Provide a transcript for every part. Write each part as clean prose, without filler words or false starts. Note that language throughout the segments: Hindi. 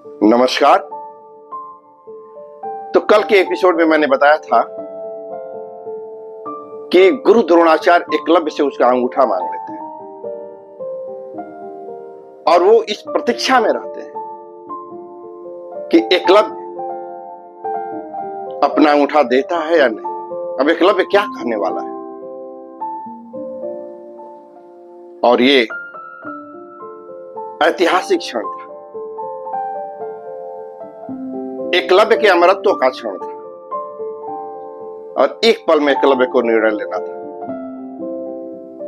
नमस्कार। तो कल के एपिसोड में मैंने बताया था कि गुरु द्रोणाचार्य एकलव्य से उसका अंगूठा मांग लेते हैं और वो इस प्रतीक्षा में रहते हैं कि एकलव्य अपना अंगूठा देता है या नहीं। अब एकलव्य क्या कहने वाला है। और ये ऐतिहासिक क्षण था, एकलव्य के अमरत्व का क्षण था और एक पल में एकलव्य को निर्णय लेना था।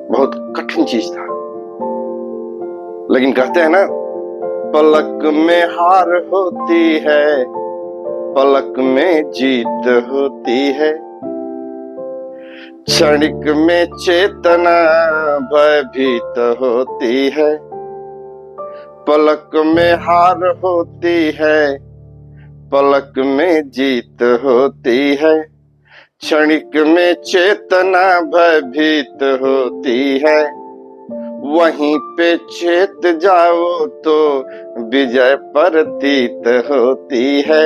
बहुत कठिन चीज था, लेकिन कहते हैं ना, पलक में हार होती है, पलक में जीत होती है, क्षणिक में चेतना भयभीत होती है। पलक में हार होती है, पलक में जीत होती है, क्षणिक में चेतना भयभीत होती है। वहीं पे चेत जाओ तो विजय प्रतीत होती है।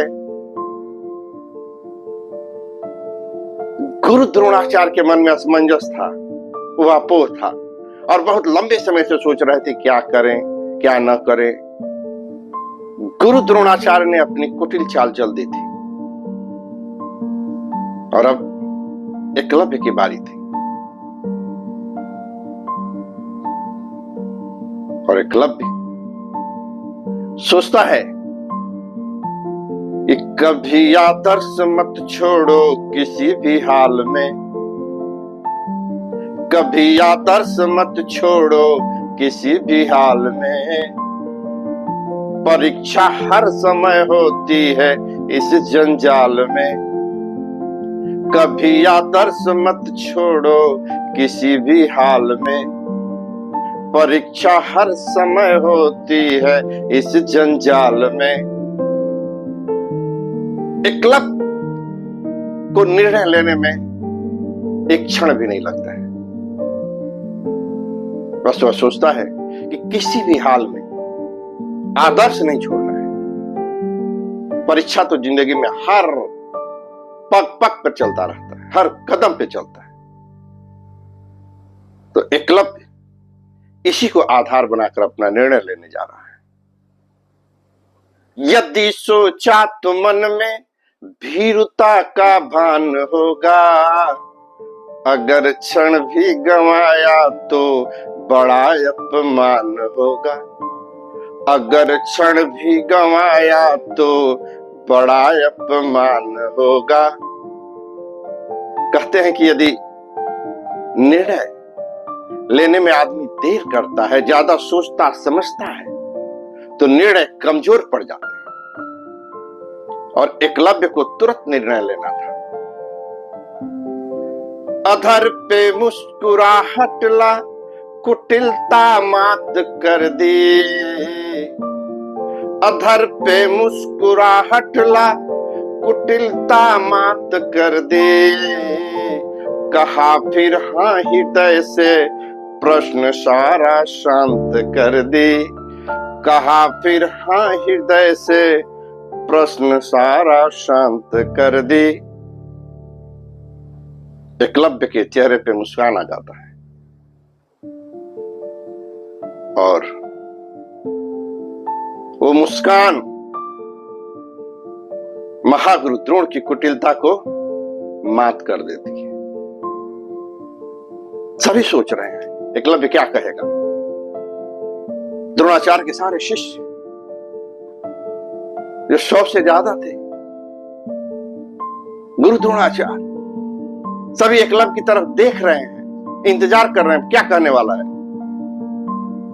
गुरु द्रोणाचार्य के मन में असमंजस था, उहापोह था और बहुत लंबे समय से सोच रहे थे क्या करें क्या न करें। गुरु द्रोणाचार्य ने अपनी कुटिल चाल चल दी थी और अब एकलव्य की बारी थी। और एकलव्य सोचता है कि कभी आदर्श मत छोड़ो किसी भी हाल में, कभी आदर्श मत छोड़ो किसी भी हाल में। परीक्षा हर समय होती है इस जंजाल में, कभी आदर्श मत छोड़ो किसी भी हाल में। परीक्षा हर समय होती है इस जंजाल में। एकलव्य को निर्णय लेने में एक क्षण भी नहीं लगता है। बस वह सोचता है कि किसी भी हाल में आदर्श नहीं छोड़ना है। परीक्षा तो जिंदगी में हर पग पग पर चलता रहता है, हर कदम पे चलता है। तो एकलव्य इसी को आधार बनाकर अपना निर्णय लेने जा रहा है। यदि सोचा तो मन में भीरुता का भान होगा, अगर क्षण भी गंवाया तो बड़ा अपमान होगा। अगर क्षण भी गंवाया तो बड़ा अपमान होगा। कहते हैं कि यदि निर्णय लेने में आदमी देर करता है, ज्यादा सोचता समझता है, तो निर्णय कमजोर पड़ जाते हैं। और एकलव्य को तुरंत निर्णय लेना था। अधर पे मुस्कुराहट ला कुटिलता मात कर दी, अधर पे मुस्कुराहट ला कुटिलता मात कर दी। कहा फिर हाँ हृदय से प्रश्न सारा शांत कर दी, कहा फिर हाँ हृदय से प्रश्न सारा शांत कर दी। एकलव्य के चेहरे पे मुस्कान आ जाता है और वो मुस्कान महागुरु द्रोण की कुटिलता को मात कर देती है। सभी सोच रहे हैं एकलव्य क्या कहेगा। द्रोणाचार्य के सारे शिष्य जो 100 से ज्यादा थे, गुरु द्रोणाचार्य सभी एकलव्य की तरफ देख रहे हैं, इंतजार कर रहे हैं क्या कहने वाला है।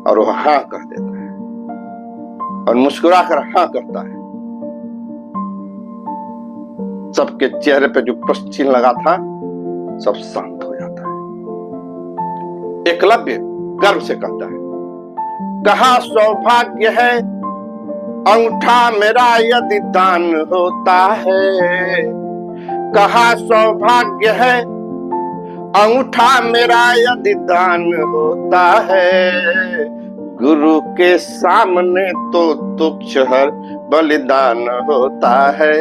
और वो हाँ कह देता है और मुस्कुराकर हाँ करता है। सबके चेहरे पे जो प्रश्न चिन्ह लगा था सब शांत हो जाता है। एकलव्य गर्व से कहता है, कहा सौभाग्य है अंगूठा मेरा यदि दान होता है, कहा सौभाग्य है अंगूठा मेरा यदि दान होता है। गुरु के सामने तो तुच्छ हर बलिदान होता है,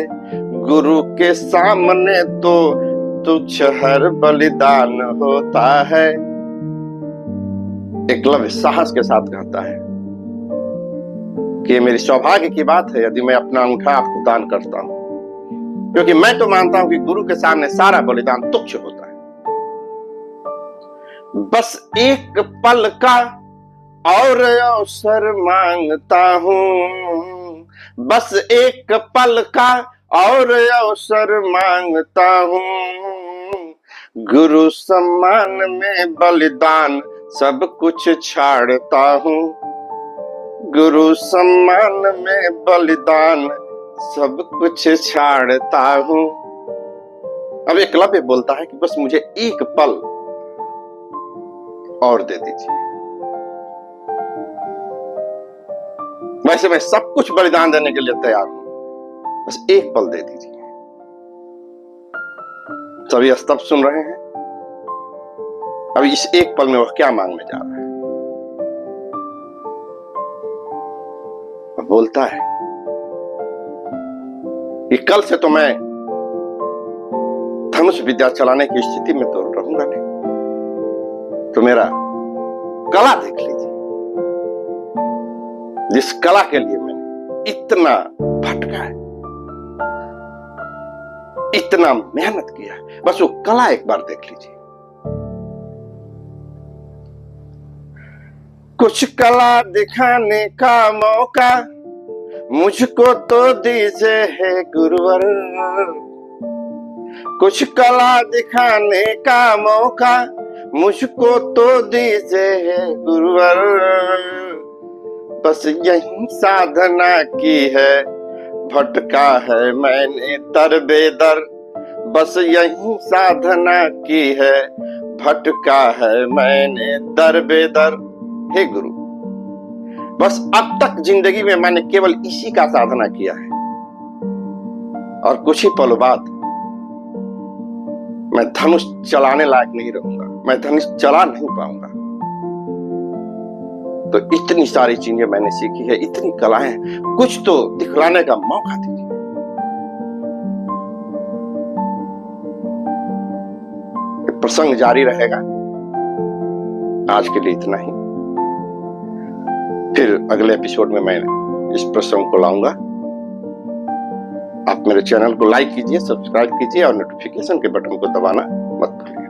गुरु के सामने तो तुच्छ हर बलिदान होता है। एकलव्य साहस के साथ कहता है कि मेरी सौभाग्य की बात है यदि मैं अपना अंगूठा आपको दान करता हूं, क्योंकि मैं तो मानता हूं कि गुरु के सामने सारा बलिदान तुच्छ होता है। बस एक पल का और अवसर मांगता हूं, बस एक पल का और अवसर मांगता हूं, गुरु सम्मान में बलिदान सब कुछ छाड़ता हूं, गुरु सम्मान में बलिदान सब कुछ छाड़ता हूं। अब एकलव्य बोलता है कि बस मुझे एक पल और दे दीजिए, वैसे मैं सब कुछ बलिदान देने के लिए तैयार हूं, बस एक पल दे दीजिए। सभी स्तब्ध सुन रहे हैं। अब इस एक पल में वह क्या मांगने जा रहा है? वह बोलता है कि कल से तो मैं धनुष विद्या चलाने की स्थिति में तो रहूंगा नहीं, तो मेरा कला देख लीजिए, जिस कला के लिए मैंने इतना भटका है, इतना मेहनत किया है, बस वो कला एक बार देख लीजिए। कुछ कला दिखाने का मौका मुझको तो दीजिए है गुरुवर, कुछ कला दिखाने का मौका मुझको तो दीजिए है गुरुवर, बस यही साधना की है, भटका है मैंने दर बेदर, बस यही साधना की है, भटका है मैंने दर बेदर। हे गुरु, बस अब तक जिंदगी में मैंने केवल इसी का साधना किया है, और कुछ ही पलों बाद मैं धनुष चलाने लायक नहीं रहूंगा, मैं धनुष चला नहीं पाऊंगा। तो इतनी सारी चीजें मैंने सीखी है, इतनी कलाएं, कुछ तो दिखलाने का मौका दीजिए। प्रसंग जारी रहेगा। आज के लिए इतना ही, फिर अगले एपिसोड में मैं इस प्रसंग को लाऊंगा। आप मेरे चैनल को लाइक कीजिए, सब्सक्राइब कीजिए और नोटिफिकेशन के बटन को दबाना मत भूलिए।